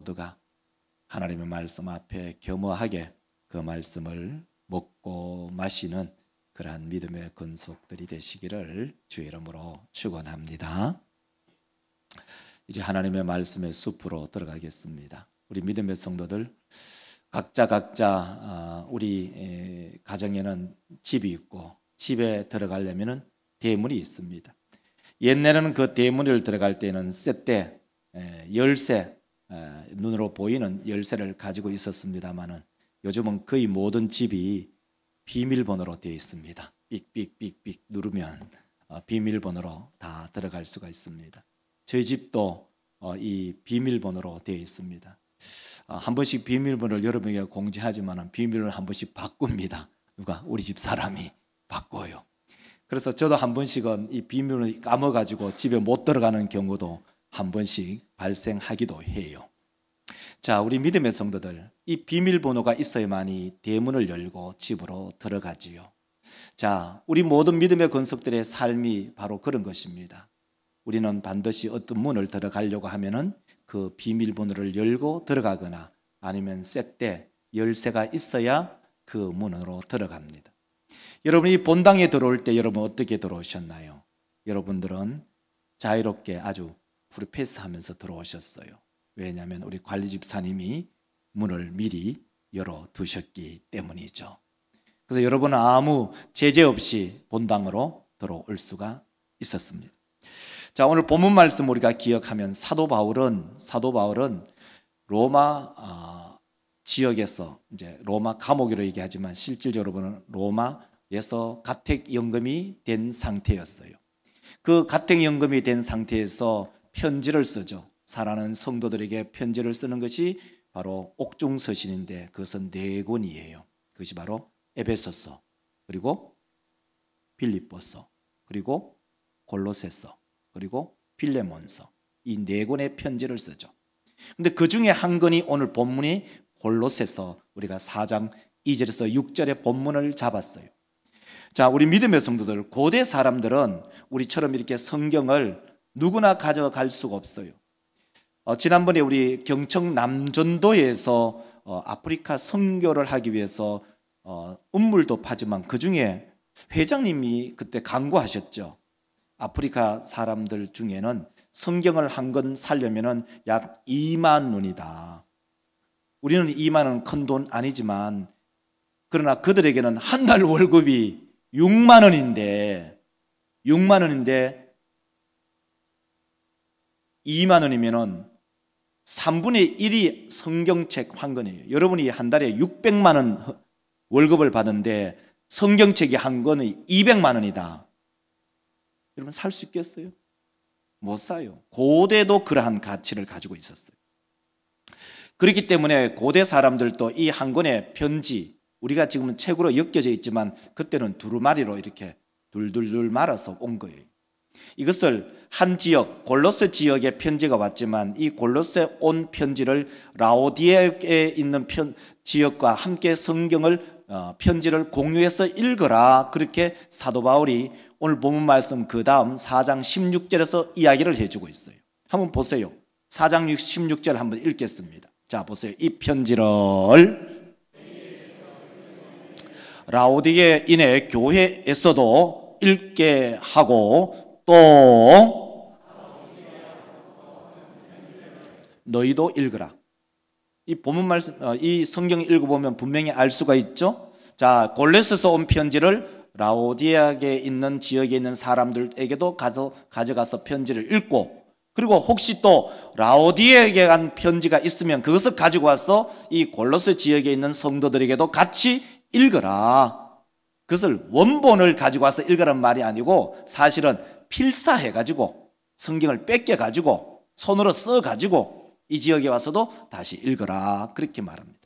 모두가 하나님의 말씀 앞에 겸허하게 그 말씀을 먹고 마시는 그러한 믿음의 권속들이 되시기를 주의 이름으로 축원합니다. 이제 하나님의 말씀의 숲으로 들어가겠습니다. 우리 믿음의 성도들 각자 우리 가정에는 집이 있고 집에 들어가려면 대문이 있습니다. 옛날에는 그 대문을 들어갈 때는 쇠대, 열쇠, 눈으로 보이는 열쇠를 가지고 있었습니다만은 요즘은 거의 모든 집이 비밀번호로 되어 있습니다. 삑삑삑삑 누르면 비밀번호로 다 들어갈 수가 있습니다. 저희 집도 이 비밀번호로 되어 있습니다. 한 번씩 비밀번호를 여러분에게 공지하지만 비밀을 한 번씩 바꿉니다. 누가? 우리 집 사람이 바꿔요. 그래서 저도 한 번씩은 이 비밀을 까먹어가지고 집에 못 들어가는 경우도 한 번씩 발생하기도 해요. 자, 우리 믿음의 성도들, 이 비밀번호가 있어야만이 대문을 열고 집으로 들어가지요. 자, 우리 모든 믿음의 권속들의 삶이 바로 그런 것입니다. 우리는 반드시 어떤 문을 들어가려고 하면은 그 비밀번호를 열고 들어가거나 아니면 쇠대, 열쇠가 있어야 그 문으로 들어갑니다. 여러분이 본당에 들어올 때 여러분 어떻게 들어오셨나요? 여러분들은 자유롭게 아주 프리패스하면서 들어오셨어요. 왜냐하면 우리 관리집사님이 문을 미리 열어두셨기 때문이죠. 그래서 여러분은 아무 제재 없이 본당으로 들어올 수가 있었습니다. 자, 오늘 본문 말씀 우리가 기억하면 사도 바울은 로마 지역에서 이제 로마 감옥이라고 얘기하지만 실질적으로는 로마에서 가택연금이 된 상태였어요. 그 가택연금이 된 상태에서 편지를 쓰죠. 사랑하는 성도들에게 편지를 쓰는 것이 바로 옥중서신인데 그것은 4권이에요. 그것이 바로 에베소서, 그리고 빌립보서, 그리고 골로새서, 그리고 빌레몬서, 이 4권의 편지를 쓰죠. 근데 그 중에 한 권이 오늘 본문이 골로새서, 우리가 4장 2절에서 6절의 본문을 잡았어요. 자, 우리 믿음의 성도들, 고대 사람들은 우리처럼 이렇게 성경을 누구나 가져갈 수가 없어요. 지난번에 우리 경청 남전도에서 아프리카 선교를 하기 위해서 운물도 파지만 그 중에 회장님이 그때 강구하셨죠. 아프리카 사람들 중에는 성경을 한 권 살려면 약 2만 원이다. 우리는 2만 원 큰 돈 아니지만 그러나 그들에게는 한 달 월급이 6만 원인데 2만 원이면은 3분의 1이 성경책 한 권이에요. 여러분이 한 달에 600만 원 월급을 받는데 성경책이 한 권이 200만 원이다. 여러분 살 수 있겠어요? 못 사요. 고대도 그러한 가치를 가지고 있었어요. 그렇기 때문에 고대 사람들도 이 한 권의 편지, 우리가 지금은 책으로 엮여져 있지만 그때는 두루마리로 이렇게 둘둘둘 말아서 온 거예요. 이것을 한 지역, 골로새 지역의 편지가 왔지만 이 골로새 온 편지를 라오디게에 있는 지역과 함께 성경을 편지를 공유해서 읽어라. 그렇게 사도 바울이 오늘 본문 말씀 그 다음 4장 16절에서 이야기를 해주고 있어요. 한번 보세요. 4장 16절 한번 읽겠습니다. 자, 보세요. 이 편지를 라오디게인의 교회에서도 읽게 하고 또 너희도 읽으라. 이 본문 말씀, 이 성경 읽어보면 분명히 알 수가 있죠. 자, 골로새서 온 편지를 라오디게에 있는 지역에 있는 사람들에게도 가져가서 편지를 읽고, 그리고 혹시 또 라오디게에 간 편지가 있으면 그것을 가지고 와서 이 골로새 지역에 있는 성도들에게도 같이 읽어라. 그것을 원본을 가지고 와서 읽으라는 말이 아니고 사실은 필사해가지고 성경을 뺏겨가지고 손으로 써가지고 이 지역에 와서도 다시 읽어라. 그렇게 말합니다.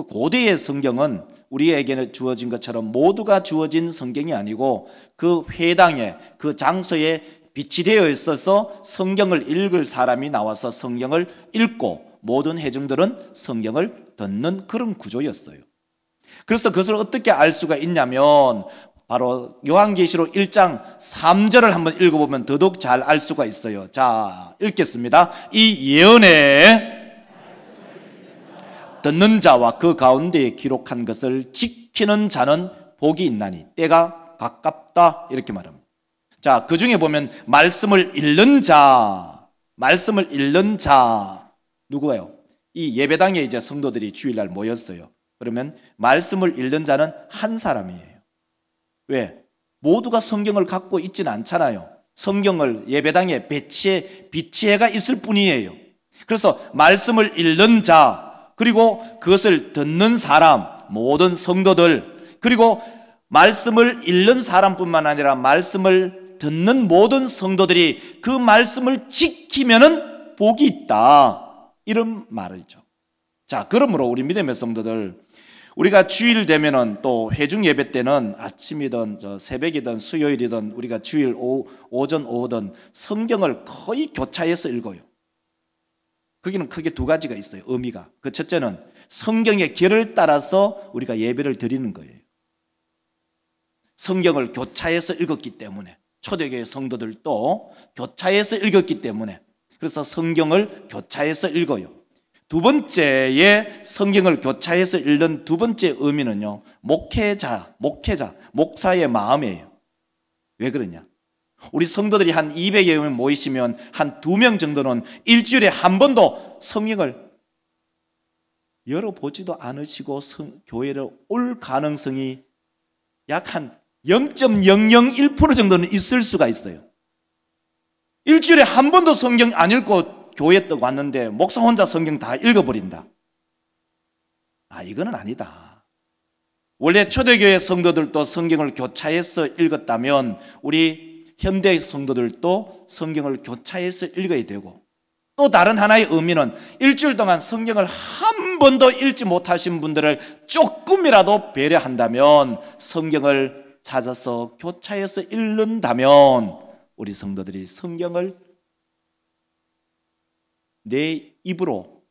고대의 성경은 우리에게는 주어진 것처럼 모두가 주어진 성경이 아니고 그 회당에, 그 장소에 비치되어 있어서 성경을 읽을 사람이 나와서 성경을 읽고 모든 회중들은 성경을 듣는 그런 구조였어요. 그래서 그것을 어떻게 알 수가 있냐면 바로 요한계시록 1장 3절을 한번 읽어보면 더더욱 잘 알 수가 있어요. 자, 읽겠습니다. 이 예언의 듣는 자와 그 가운데에 기록한 것을 지키는 자는 복이 있나니 때가 가깝다 이렇게 말합니다. 자, 그 중에 보면 말씀을 읽는 자 누구예요? 이 예배당에 이제 성도들이 주일날 모였어요. 그러면 말씀을 읽는 자는 한 사람이에요. 왜? 모두가 성경을 갖고 있지는 않잖아요. 성경을 예배당에 비치해가 있을 뿐이에요. 그래서 말씀을 읽는 자, 그리고 그것을 듣는 사람, 모든 성도들, 그리고 말씀을 읽는 사람뿐만 아니라 말씀을 듣는 모든 성도들이 그 말씀을 지키면은 복이 있다, 이런 말이죠. 자, 그러므로 우리 믿음의 성도들, 우리가 주일 되면은 또 회중 예배 때는 아침이든 새벽이든 수요일이든 우리가 주일 오전 오후든 성경을 거의 교차해서 읽어요. 거기는 크게 두 가지가 있어요. 의미가. 그 첫째는 성경의 결을 따라서 우리가 예배를 드리는 거예요. 성경을 교차해서 읽었기 때문에, 초대교회 성도들도 교차해서 읽었기 때문에, 그래서 성경을 교차해서 읽어요. 두 번째에 성경을 교차해서 읽는 두 번째 의미는요, 목사의 마음이에요. 왜 그러냐? 우리 성도들이 한 200여 명 모이시면 한 2명 정도는 일주일에 한 번도 성경을 열어보지도 않으시고 교회를 올 가능성이 약 한 0.001% 정도는 있을 수가 있어요. 일주일에 한 번도 성경 안 읽고 교회 떡 왔는데 목사 혼자 성경 다 읽어버린다. 이거는 아니다. 원래 초대교회 성도들도 성경을 교차해서 읽었다면 우리 현대 성도들도 성경을 교차해서 읽어야 되고, 또 다른 하나의 의미는 일주일 동안 성경을 한 번도 읽지 못하신 분들을 조금이라도 배려한다면, 성경을 찾아서 교차해서 읽는다면 우리 성도들이 성경을 내 입으로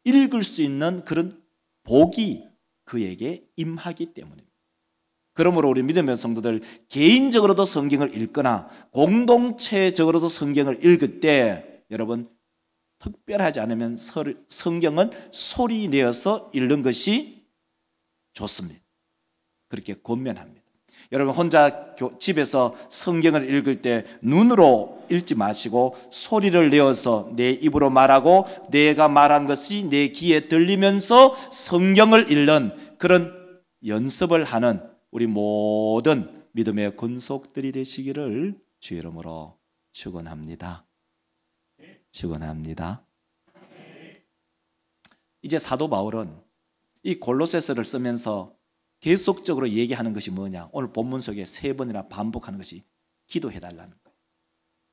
읽을 수 있는 그런 복이 그에게 임하기 때문입니다. 그러므로 우리 믿음의 성도들, 개인적으로도 성경을 읽거나 공동체적으로도 성경을 읽을 때 여러분, 특별하지 않으면 성경은 소리 내어서 읽는 것이 좋습니다. 그렇게 권면합니다. 여러분, 혼자 집에서 성경을 읽을 때 눈으로 읽지 마시고 소리를 내어서 내 입으로 말하고 내가 말한 것이 내 귀에 들리면서 성경을 읽는 그런 연습을 하는 우리 모든 믿음의 권속들이 되시기를 주의 이름으로 축원합니다. 축원합니다. 이제 사도 바울은 이 골로새서를 쓰면서 계속적으로 얘기하는 것이 뭐냐? 오늘 본문 속에 3번이나 반복하는 것이 기도해달라는 거예요.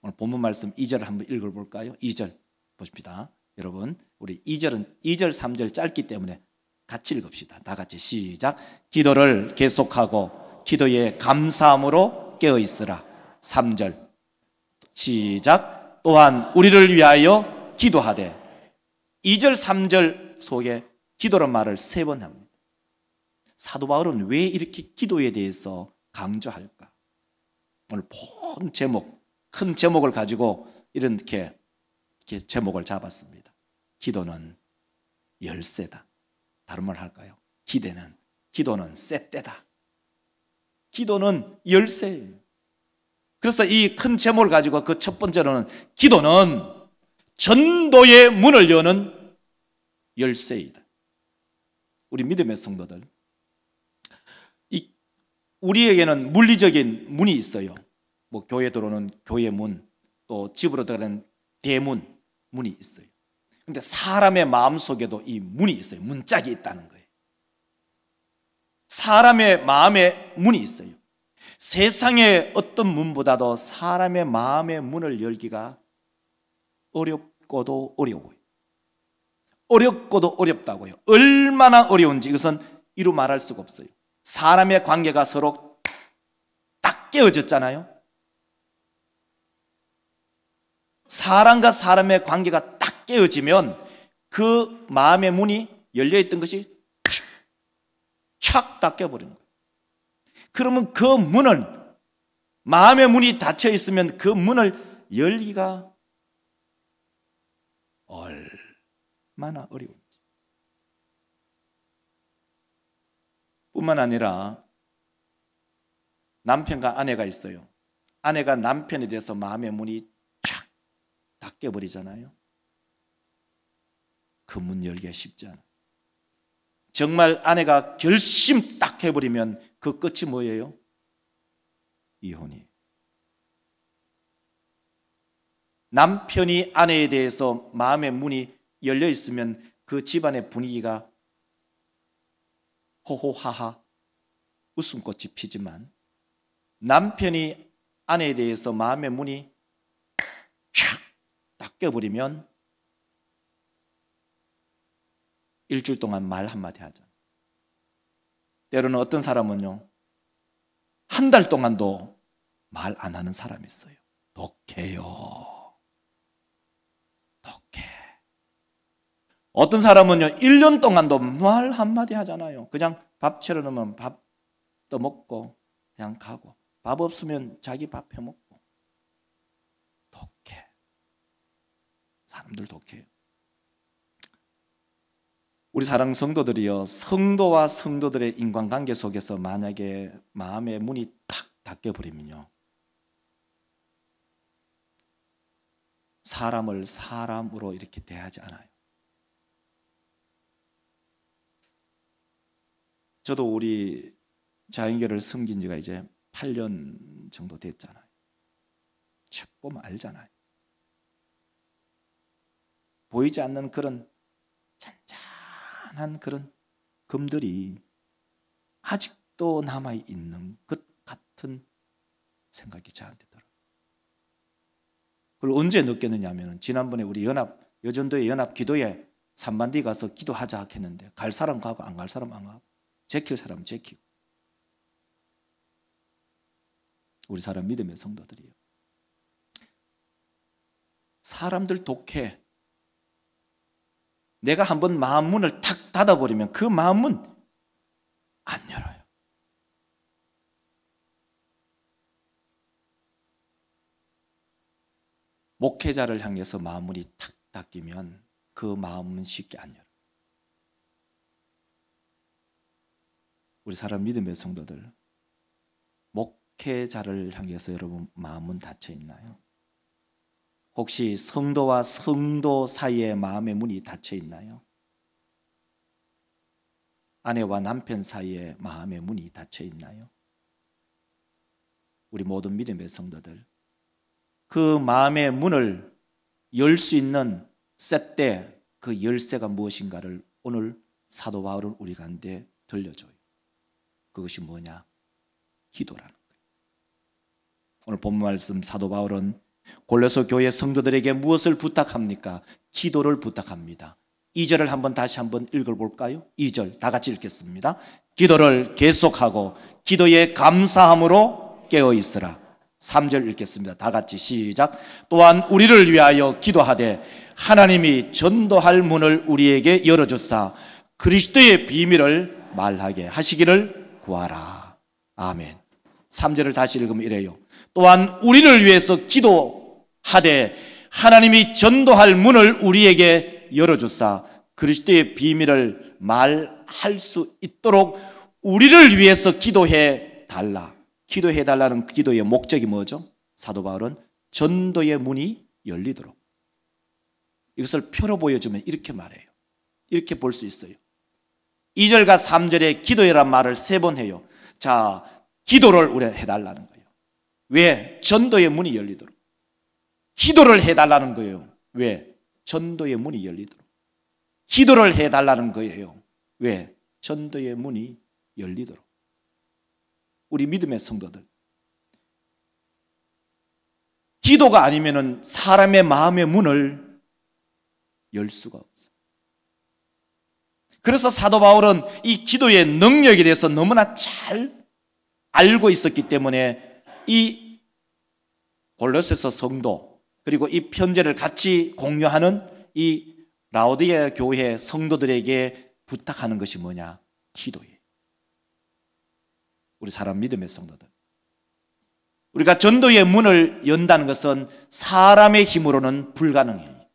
오늘 본문 말씀 2절을 한번 읽어볼까요? 2절 보십니다. 여러분, 우리 2절 3절 짧기 때문에 같이 읽읍시다. 다 같이 시작. 기도를 계속하고 기도에 감사함으로 깨어있으라. 3절 시작. 또한 우리를 위하여 기도하되. 2절 3절 속에 기도란 말을 3번 합니다. 사도 바울은 왜 이렇게 기도에 대해서 강조할까? 오늘 본 제목, 큰 제목을 가지고 이렇게 제목을 잡았습니다. 기도는 열쇠다. 다른 말 할까요? 기도는 쇳대다. 기도는 열쇠예요. 그래서 이 큰 제목을 가지고 그 첫 번째로는 기도는 전도의 문을 여는 열쇠이다. 우리 믿음의 성도들, 우리에게는 물리적인 문이 있어요. 뭐 교회 들어오는 교회 문, 또 집으로 들어가는 대문, 문이 있어요. 그런데 사람의 마음속에도 이 문이 있어요. 문짝이 있다는 거예요. 사람의 마음에 문이 있어요. 세상의 어떤 문보다도 사람의 마음의 문을 열기가 어렵고도 어려워요. 어렵고도 어렵다고요. 얼마나 어려운지 이것은 이루 말할 수가 없어요. 사람의 관계가 서로 딱 깨어졌잖아요. 사람과 사람의 관계가 딱 깨어지면 그 마음의 문이 열려있던 것이 착 닫혀버리는 거예요. 그러면 그 문을, 마음의 문이 닫혀 있으면 그 문을 열기가 얼마나 어려운지. 뿐만 아니라 남편과 아내가 있어요. 아내가 남편에 대해서 마음의 문이 쫙 닫혀버리잖아요. 그 문 열기가 쉽지 않아요. 정말 아내가 결심 딱 해버리면 그 끝이 뭐예요? 이혼이에요. 남편이 아내에 대해서 마음의 문이 열려 있으면 그 집안의 분위기가 호호하하 웃음꽃이 피지만, 남편이 아내에 대해서 마음의 문이 촥 닫혀버리면 일주일 동안 말 한마디 하잖아요. 때로는 어떤 사람은요, 한 달 동안도 말 안 하는 사람이 있어요. 독해요. 독해. 어떤 사람은요, 1년 동안도 말 한마디 하잖아요. 그냥 밥 차려놓으면 밥 떠먹고 그냥 가고, 밥 없으면 자기 밥 해먹고. 독해. 사람들 독해요. 우리 사랑 성도들이요, 성도와 성도들의 인간관계 속에서 만약에 마음의 문이 탁 닫혀버리면요, 사람을 사람으로 이렇게 대하지 않아요. 저도 우리 자연교를 섬긴 지가 이제 8년 정도 됐잖아요. 책 보면 알잖아요. 보이지 않는 그런 잔잔한 그런 금들이 아직도 남아있는 것 같은 생각이 저한테 들어요. 그걸 언제 느꼈느냐 하면, 지난번에 우리 여전도의 연합 기도회 산만디 가서 기도하자 했는데, 갈 사람 가고 안 갈 사람 안 가고, 제킬 사람 제키고. 우리 사람 믿음의 성도들이요, 사람들 독해. 내가 한번 마음 문을 탁 닫아버리면 그 마음 문 안 열어요. 목회자를 향해서 마음 문이 탁 닫히면 그 마음은 쉽게 안 열어요. 우리 사람 믿음의 성도들, 목회자를 향해서 여러분 마음은 닫혀 있나요? 혹시 성도와 성도 사이에 마음의 문이 닫혀 있나요? 아내와 남편 사이에 마음의 문이 닫혀 있나요? 우리 모든 믿음의 성도들, 그 마음의 문을 열 수 있는 셋대, 그 열쇠가 무엇인가를 오늘 사도 바울은 우리 가운데 들려줘요. 그것이 뭐냐? 기도라는 거예요. 오늘 본문 말씀, 사도 바울은 골로새 교회 성도들에게 무엇을 부탁합니까? 기도를 부탁합니다. 2절을 다시 한번 읽어볼까요? 2절 다 같이 읽겠습니다. 기도를 계속하고 기도에 감사함으로 깨어있으라. 3절 읽겠습니다. 다 같이 시작. 또한 우리를 위하여 기도하되 하나님이 전도할 문을 우리에게 열어주사 그리스도의 비밀을 말하게 하시기를 구하라. 아멘. 3절을 다시 읽으면 이래요. 또한 우리를 위해서 기도하되 하나님이 전도할 문을 우리에게 열어주사 그리스도의 비밀을 말할 수 있도록 우리를 위해서 기도해 달라. 기도해 달라는 기도의 목적이 뭐죠? 사도 바울은 전도의 문이 열리도록. 이것을 표로 보여주면 이렇게 말해요. 이렇게 볼 수 있어요. 2절과 3절에 기도해란 말을 3번 해요. 자, 기도를 우리 해달라는 거예요. 왜? 전도의 문이 열리도록. 기도를 해달라는 거예요. 왜? 전도의 문이 열리도록. 기도를 해달라는 거예요. 왜? 전도의 문이 열리도록. 우리 믿음의 성도들, 기도가 아니면은 사람의 마음의 문을 열 수가 없어요. 그래서 사도 바울은 이 기도의 능력에 대해서 너무나 잘 알고 있었기 때문에 이 골로새서 성도, 그리고 이 편지를 같이 공유하는 이 라오디게아 교회 성도들에게 부탁하는 것이 뭐냐? 기도예요. 우리 사람 믿음의 성도들, 우리가 전도의 문을 연다는 것은 사람의 힘으로는 불가능해요.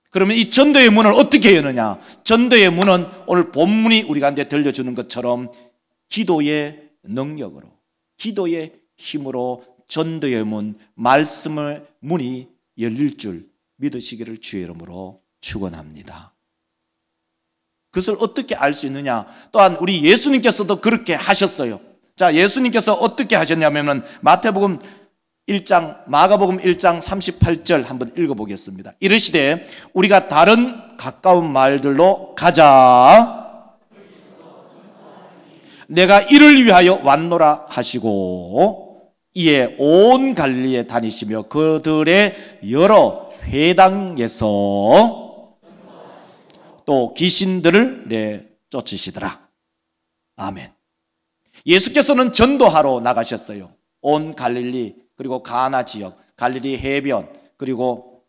그러면 이 전도의 문을 어떻게 여느냐? 전도의 문은 오늘 본문이 우리 가운데 들려주는 것처럼 기도의 능력으로, 기도의 힘으로 전도의 문, 말씀의 문이 열릴 줄 믿으시기를 주의 이름으로 축원합니다. 그것을 어떻게 알 수 있느냐? 또한 우리 예수님께서도 그렇게 하셨어요. 자, 예수님께서 어떻게 하셨냐면은 마태복음 1장, 마가복음 1장 38절 한번 읽어보겠습니다. 이르시되 우리가 다른 가까운 마을들로 가자. 내가 이를 위하여 왔노라 하시고 이에 온 갈릴리에 다니시며 그들의 여러 회당에서 또 귀신들을 내쫓으시더라. 아멘. 예수께서는 전도하러 나가셨어요. 온 갈릴리, 그리고 가나 지역, 갈릴리 해변, 그리고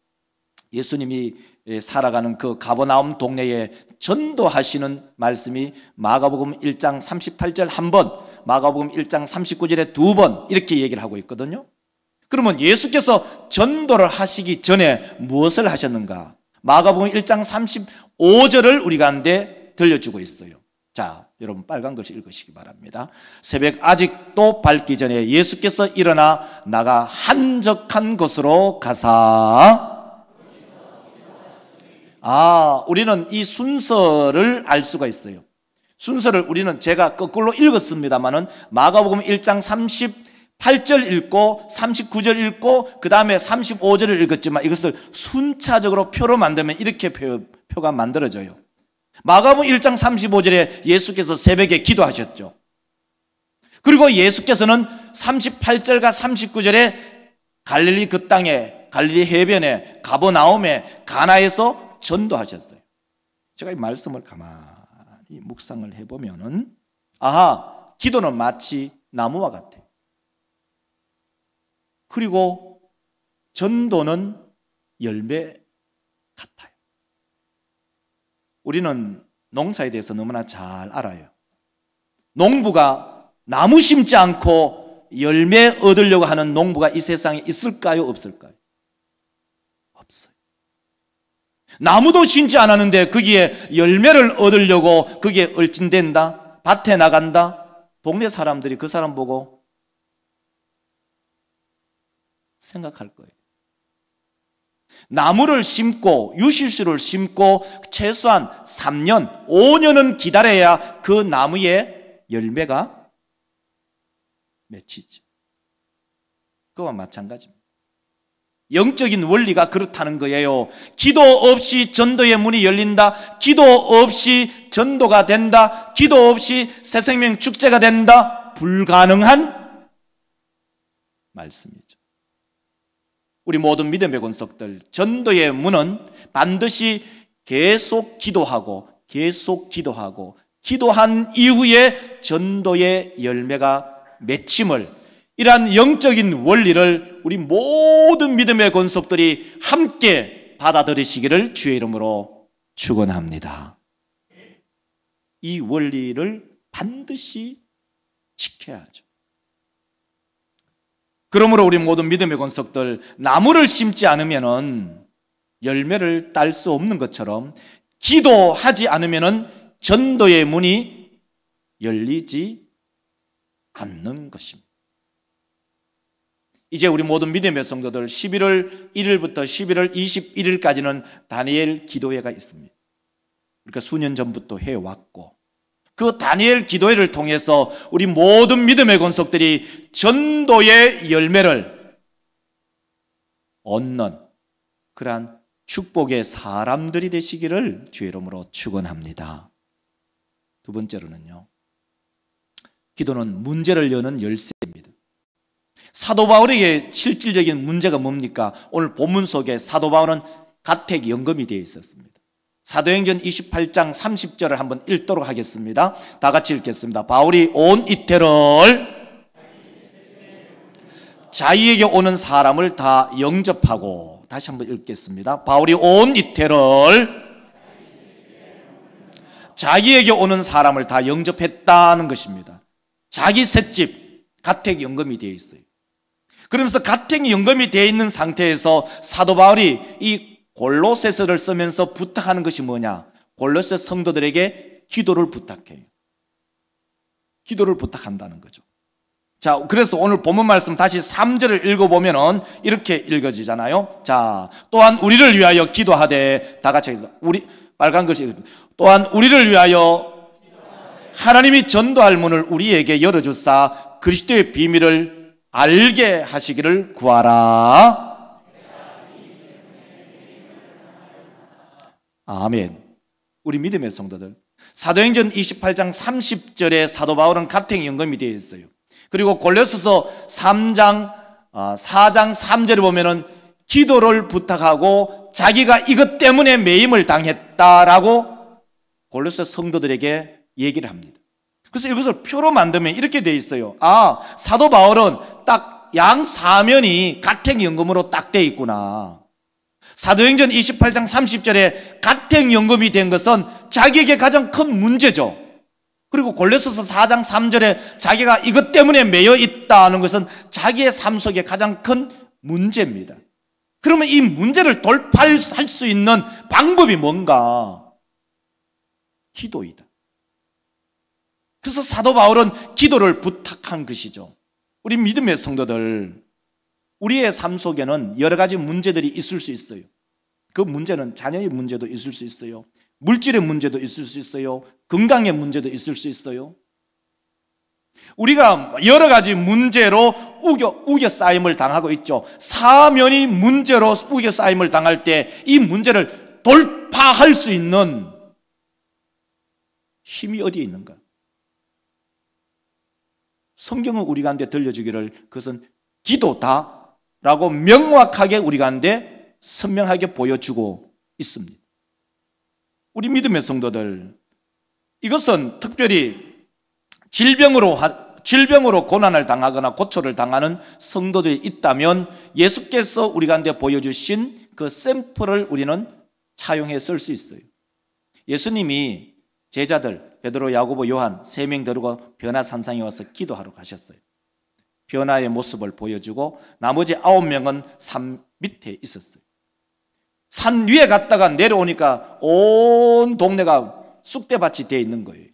예수님이 살아가는 그 가버나움 동네에 전도하시는 말씀이 마가복음 1장 38절 한 번, 마가복음 1장 39절에 두 번 이렇게 얘기를 하고 있거든요. 그러면 예수께서 전도를 하시기 전에 무엇을 하셨는가? 마가복음 1장 35절을 우리 가운데 들려주고 있어요. 자, 여러분 빨간 글씨 읽으시기 바랍니다. 새벽 아직도 밝기 전에 예수께서 일어나 나가 한적한 곳으로 가사. 우리는 이 순서를 알 수가 있어요. 순서를 우리는 제가 거꾸로 읽었습니다만은 마가복음 1장 38절 읽고 39절 읽고 그 다음에 35절을 읽었지만 이것을 순차적으로 표로 만들면 이렇게 표가 만들어져요. 마가복음 1장 35절에 예수께서 새벽에 기도하셨죠. 그리고 예수께서는 38절과 39절에 갈릴리 그 땅에, 갈릴리 해변에, 가버나움에, 가나에서 전도하셨어요. 제가 이 말씀을 가만히 묵상을 해보면은 기도는 마치 나무와 같아요. 그리고 전도는 열매 같아요. 우리는 농사에 대해서 너무나 잘 알아요. 농부가 나무 심지 않고 열매 얻으려고 하는 농부가 이 세상에 있을까요? 없을까요? 없어요. 나무도 심지 않았는데 거기에 열매를 얻으려고 거기에 얼찐댄다, 밭에 나간다. 동네 사람들이 그 사람 보고 생각할 거예요. 나무를 심고 유실수를 심고 최소한 3년, 5년은 기다려야 그 나무에 열매가 맺히죠. 그와 마찬가지입니다. 영적인 원리가 그렇다는 거예요. 기도 없이 전도의 문이 열린다. 기도 없이 전도가 된다. 기도 없이 새생명 축제가 된다. 불가능한 말씀이죠. 우리 모든 믿음의 권속들, 전도의 문은 반드시 계속 기도하고 기도한 이후에 전도의 열매가 맺힘을, 이러한 영적인 원리를 우리 모든 믿음의 권속들이 함께 받아들이시기를 주의 이름으로 축원합니다. 이 원리를 반드시 지켜야죠. 그러므로 우리 모든 믿음의 권속들, 나무를 심지 않으면 열매를 딸 수 없는 것처럼 기도하지 않으면 전도의 문이 열리지 않는 것입니다. 이제 우리 모든 믿음의 성도들 11월 1일부터 11월 21일까지는 다니엘 기도회가 있습니다. 그러니까 수년 전부터 해왔고, 그 다니엘 기도회를 통해서 우리 모든 믿음의 권속들이 전도의 열매를 얻는 그러한 축복의 사람들이 되시기를 주의 이름으로 축원합니다. 두 번째로는요, 기도는 문제를 여는 열쇠입니다. 사도 바울에게 실질적인 문제가 뭡니까? 오늘 본문 속에 사도 바울은 가택연금이 되어 있었습니다. 사도행전 28장 30절을 한번 읽도록 하겠습니다. 다 같이 읽겠습니다. 바울이 온 이태를 자기에게 오는 사람을 다 영접하고, 다시 한번 읽겠습니다. 바울이 온 이태를 자기에게 오는 사람을 다 영접했다는 것입니다. 자기 셋집 가택연금이 되어 있어요. 그러면서 가택연금이 되어 있는 상태에서 사도 바울이 이 골로새서를 쓰면서 부탁하는 것이 뭐냐? 골로새 성도들에게 기도를 부탁해요. 기도를 부탁한다는 거죠. 자, 그래서 오늘 본문 말씀 다시 3절을 읽어보면은 이렇게 읽어지잖아요. 자, 또한 우리를 위하여 기도하되, 다 같이 해서 우리 빨간 글씨, 또한 우리를 위하여 하나님이 전도할 문을 우리에게 열어주사 그리스도의 비밀을 알게 하시기를 구하라. 아멘. 우리 믿음의 성도들, 사도행전 28장 30절에 사도 바울은 가택 연금이 되어 있어요. 그리고 골로새서 4장 3절에 보면은 기도를 부탁하고 자기가 이것 때문에 매임을 당했다라고 골로새 성도들에게 얘기를 합니다. 그래서 이것을 표로 만들면 이렇게 되어 있어요. 아, 사도 바울은 딱 양 사면이 가택연금으로 딱 되어 있구나. 사도행전 28장 30절에 가택연금이 된 것은 자기에게 가장 큰 문제죠. 그리고 골로새서 4장 3절에 자기가 이것 때문에 매여 있다는 것은 자기의 삶 속에 가장 큰 문제입니다. 그러면 이 문제를 돌파할 수 있는 방법이 뭔가? 기도이다. 그래서 사도 바울은 기도를 부탁한 것이죠. 우리 믿음의 성도들, 우리의 삶 속에는 여러 가지 문제들이 있을 수 있어요. 그 문제는 자녀의 문제도 있을 수 있어요. 물질의 문제도 있을 수 있어요. 건강의 문제도 있을 수 있어요. 우리가 여러 가지 문제로 우겨 쌓임을 당하고 있죠. 사면이 문제로 우겨 쌓임을 당할 때 이 문제를 돌파할 수 있는 힘이 어디에 있는가? 성경은 우리 가운데 들려주기를 그것은 기도다라고 명확하게 우리 가운데 선명하게 보여주고 있습니다. 우리 믿음의 성도들, 이것은 특별히 질병으로 고난을 당하거나 고초를 당하는 성도들이 있다면 예수께서 우리 가운데 보여주신 그 샘플을 우리는 차용해 쓸 수 있어요. 예수님이 제자들 베드로, 야고보, 요한 3명 데리고 변화산상에 와서 기도하러 가셨어요. 변화의 모습을 보여주고 나머지 9명은 산 밑에 있었어요. 산 위에 갔다가 내려오니까 온 동네가 쑥대밭이 되어 있는 거예요.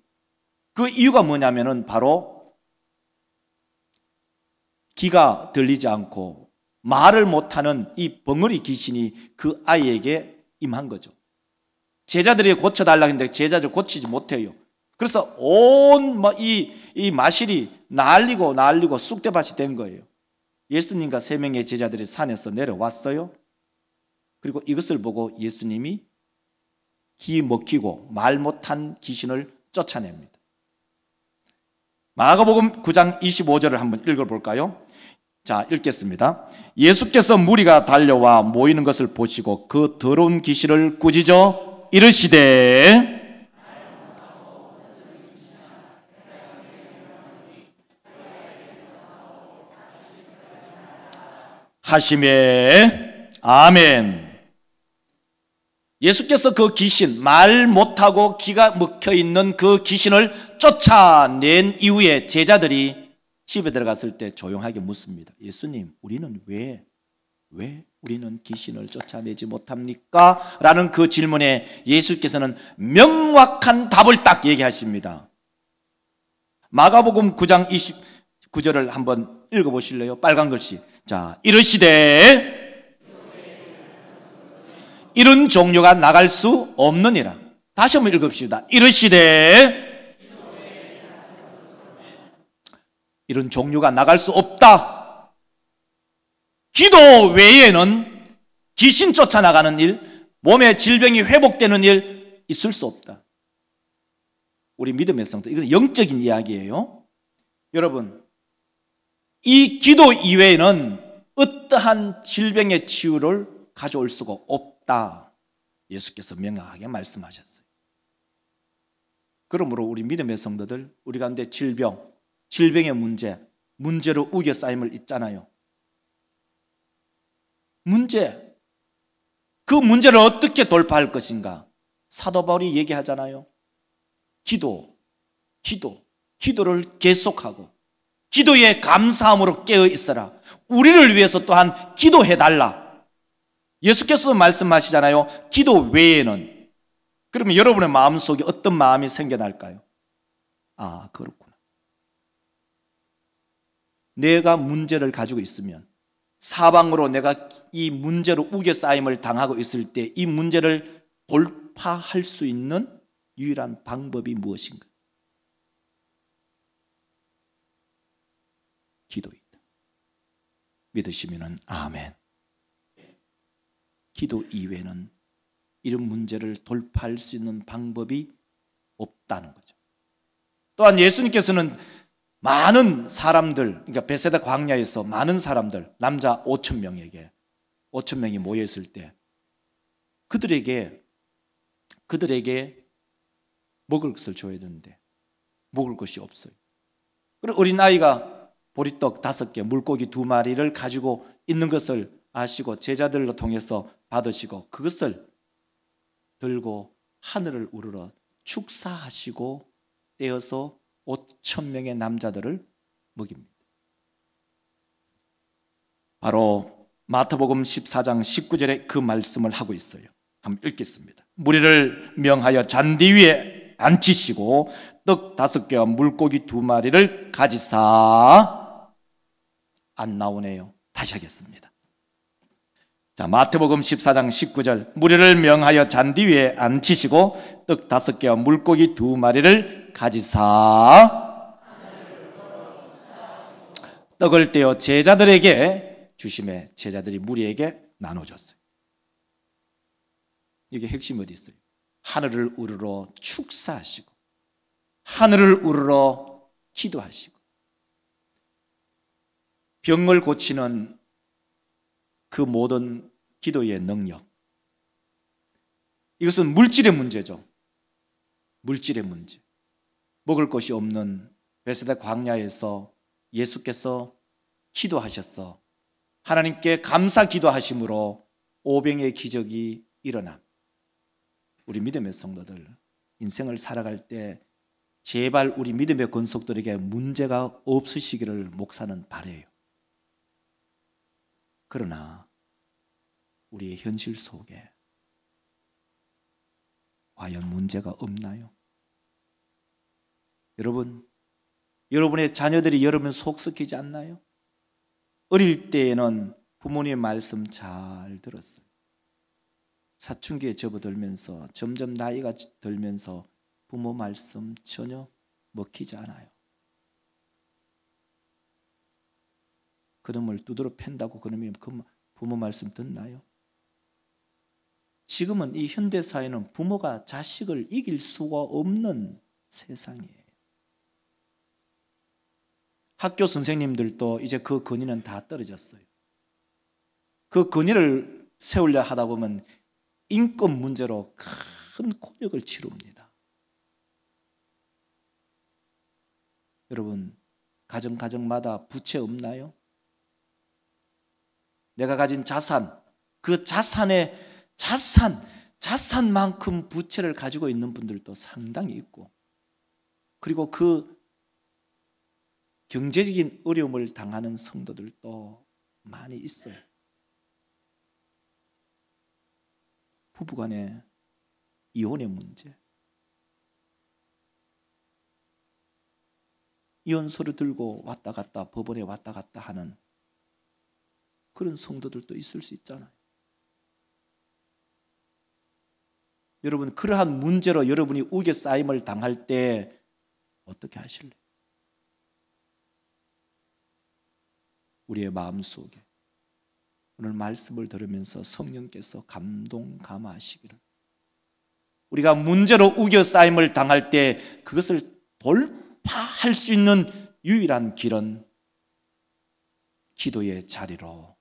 그 이유가 뭐냐면은 바로 귀가 들리지 않고 말을 못하는 이 벙어리 귀신이 그 아이에게 임한 거죠. 제자들이 고쳐달라고 했는데 제자들 고치지 못해요. 그래서 온 이 마실이 날리고 쑥대밭이 된 거예요. 예수님과 3명의 제자들이 산에서 내려왔어요. 그리고 이것을 보고 예수님이 귀 먹히고 말 못한 귀신을 쫓아냅니다. 마가복음 9장 25절을 한번 읽어볼까요? 자, 읽겠습니다. 예수께서 무리가 달려와 모이는 것을 보시고 그 더러운 귀신을 꾸짖어 이르시되 하시매 아멘. 예수께서 그 귀신, 말 못하고 귀가 먹혀있는 그 귀신을 쫓아낸 이후에 제자들이 집에 들어갔을 때 조용하게 묻습니다. 예수님, 우리는 왜 우리는 귀신을 쫓아내지 못합니까? 라는 그 질문에 예수께서는 명확한 답을 딱 얘기하십니다. 마가복음 9장 29절을 한번 읽어보실래요? 빨간 글씨. 자, 이르시되 이런 종류가 나갈 수 없느니라. 다시 한번 읽읍시다. 이르시되 이런 종류가 나갈 수 없다. 기도 외에는 귀신 쫓아나가는 일, 몸의 질병이 회복되는 일 있을 수 없다. 우리 믿음의 성도, 이것은 영적인 이야기예요. 여러분, 이 기도 이외에는 어떠한 질병의 치유를 가져올 수가 없다. 예수께서 명확하게 말씀하셨어요. 그러므로 우리 믿음의 성도들, 우리 가운데 질병의 문제로 우겨 쌓임을 있잖아요. 그 문제를 어떻게 돌파할 것인가? 사도 바울이 얘기하잖아요. 기도를 계속하고 기도에 감사함으로 깨어 있어라. 우리를 위해서 또한 기도해달라. 예수께서도 말씀하시잖아요. 기도 외에는. 그러면 여러분의 마음속에 어떤 마음이 생겨날까요? 아, 그렇구나. 내가 문제를 가지고 있으면, 사방으로 내가 이 문제로 우겨싸임을 당하고 있을 때 이 문제를 돌파할 수 있는 유일한 방법이 무엇인가? 기도이다. 믿으시면 아멘. 기도 이외에는 이런 문제를 돌파할 수 있는 방법이 없다는 거죠. 또한 예수님께서는 많은 사람들, 그러니까 베세다 광야에서 많은 사람들, 남자 5,000명에게 5,000명이 모여 있을 때 그들에게 먹을 것을 줘야 되는데 먹을 것이 없어요. 그리고 어린아이가 보리떡 5개, 물고기 2마리를 가지고 있는 것을 아시고 제자들로 통해서 받으시고 그것을 들고 하늘을 우러러 축사하시고 떼어서 5,000명의 남자들을 먹입니다. 바로 마태복음 14장 19절에 그 말씀을 하고 있어요. 한번 읽겠습니다. 무리를 명하여 잔디 위에 앉히시고 떡 5개와 물고기 2마리를 가지사. 안 나오네요. 다시 하겠습니다. 자, 마태복음 14장 19절, 무리를 명하여 잔디 위에 앉히시고 떡 5개와 물고기 2마리를 가지사 떡을 떼어 제자들에게 주심에 제자들이 무리에게 나눠줬어요. 이게 핵심이 어디 있어요? 하늘을 우러러 축사하시고 하늘을 우러러 기도하시고 병을 고치는 그 모든 기도의 능력, 이것은 물질의 문제죠. 물질의 문제. 먹을 것이 없는 베세다 광야에서 예수께서 기도하셔서 하나님께 감사 기도하심으로 오병의 기적이 일어나. 우리 믿음의 성도들, 인생을 살아갈 때 제발 우리 믿음의 권속들에게 문제가 없으시기를 목사는 바라요. 그러나 우리의 현실 속에 과연 문제가 없나요? 여러분, 여러분의 자녀들이 여러분 속썩이지 않나요? 어릴 때에는 부모님의 말씀 잘 들었어요. 사춘기에 접어들면서 점점 나이가 들면서 부모 말씀 전혀 먹히지 않아요. 그놈을 두드러 팬다고 그놈이 그 부모 말씀 듣나요? 지금은 이 현대사회는 부모가 자식을 이길 수가 없는 세상이에요. 학교 선생님들도 이제 그 권위는 다 떨어졌어요. 그 권위를 세우려 하다 보면 인권 문제로 큰 곤욕을 치릅니다. 여러분, 가정마다 부채 없나요? 내가 가진 자산, 그 자산만큼 부채를 가지고 있는 분들도 상당히 있고, 그리고 그 경제적인 어려움을 당하는 성도들도 많이 있어요. 부부간의 이혼의 문제, 이혼서를 들고 왔다 갔다 법원에 왔다 갔다 하는 그런 성도들도 있을 수 있잖아요. 여러분, 그러한 문제로 여러분이 우겨싸임을 당할 때 어떻게 하실래요? 우리의 마음속에 오늘 말씀을 들으면서 성령께서 감동 감화하시기를, 우리가 문제로 우겨싸임을 당할 때 그것을 돌파할 수 있는 유일한 길은 기도의 자리로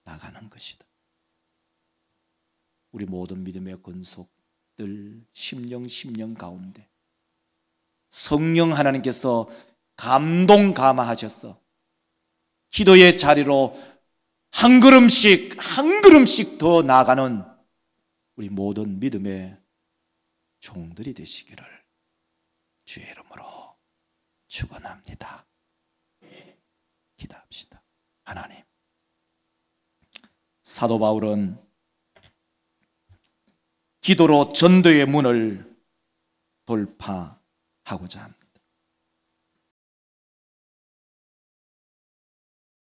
나가는 것이다. 우리 모든 믿음의 권속들 심령 가운데 성령 하나님께서 감동 감화하셔서 기도의 자리로 한 걸음씩 더 나아가는 우리 모든 믿음의 종들이 되시기를 주의 이름으로 축원합니다. 기도합시다. 하나님, 사도 바울은 기도로 전도의 문을 돌파하고자 합니다.